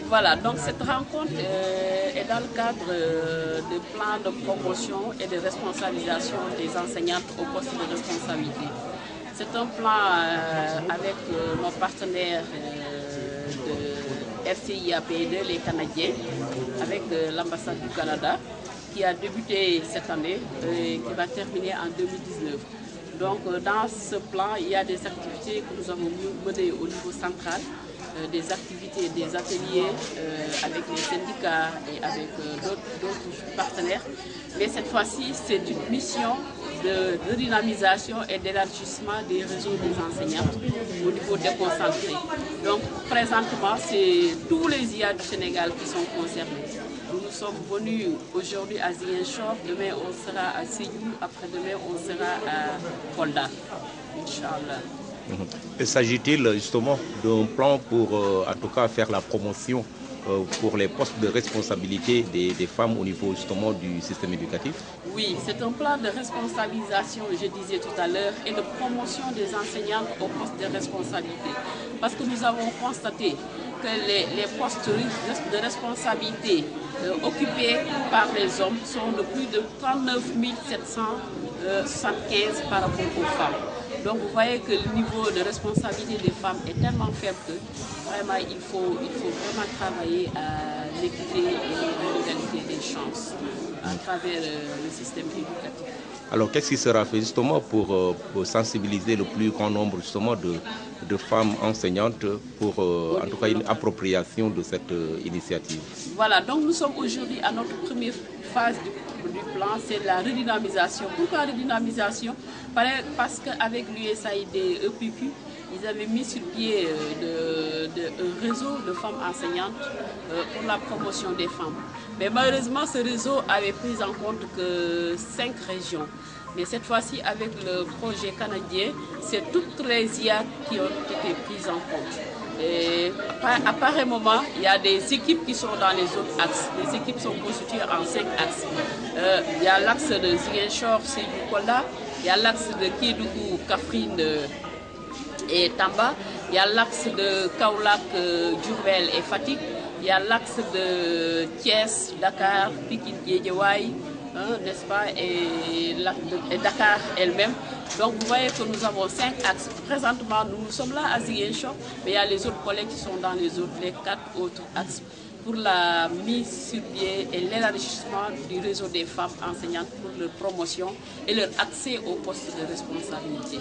Voilà, donc cette rencontre est dans le cadre du plan de promotion et de responsabilisation des enseignantes au poste de responsabilité. C'est un plan avec nos partenaires de FCIAP2, les Canadiens, avec l'ambassade du Canada, qui a débuté cette année et qui va terminer en 2019. Donc dans ce plan, il y a des activités que nous avons menées au niveau central, des activités, des ateliers avec les syndicats et avec d'autres partenaires. Mais cette fois-ci, c'est une mission de redynamisation et d'élargissement des réseaux des enseignantes au niveau déconcentré. Donc présentement, c'est tous les IA du Sénégal qui sont concernés. Nous sommes venus aujourd'hui à Ziguinchor, demain on sera à Sédhiou, après-demain on sera à Kolda, Inch'Allah. Et s'agit-il justement d'un plan pour en tout cas faire la promotion pour les postes de responsabilité des femmes au niveau justement du système éducatif? Oui, c'est un plan de responsabilisation, je disais tout à l'heure, et de promotion des enseignantes au poste de responsabilité. Parce que nous avons constaté que les postes de responsabilité occupés par les hommes sont de plus de 39 775 par rapport aux femmes. Donc vous voyez que le niveau de responsabilité des femmes est tellement faible que vraiment il faut vraiment travailler à l'équité et l'égalité des chances à travers le système éducatif. Alors qu'est-ce qui sera fait justement pour sensibiliser le plus grand nombre justement de femmes enseignantes pour en tout cas une appropriation de cette initiative? Voilà, donc nous sommes aujourd'hui à notre première phase du plan, c'est la redynamisation. Pourquoi redynamisation? Parce qu'avec l'USAID et EPQ, ils avaient mis sur pied un réseau de femmes enseignantes pour la promotion des femmes. Mais malheureusement, ce réseau avait pris en compte que 5 régions. Mais cette fois-ci, avec le projet canadien, c'est toutes les IA qui ont été prises en compte. Et à pareil moment, il y a des équipes qui sont dans les autres axes. Les équipes sont constituées en 5 axes. Il y a l'axe de Ziguinchor, Sédhiou, Kolda. Il y a l'axe de Kédougou, Kaffrine et Tamba. Il y a l'axe de Kaolack, Diourbel et Fatick. Il y a l'axe de Thiès, Dakar, Pikine, Guédiawaye, n'est-ce pas, et Dakar elle-même. Donc vous voyez que nous avons 5 axes. Présentement, nous sommes là à Ziguinchor, mais il y a les autres collègues qui sont dans les 4 autres axes pour la mise sur pied et l'élargissement du réseau des femmes enseignantes pour leur promotion et leur accès aux postes de responsabilité.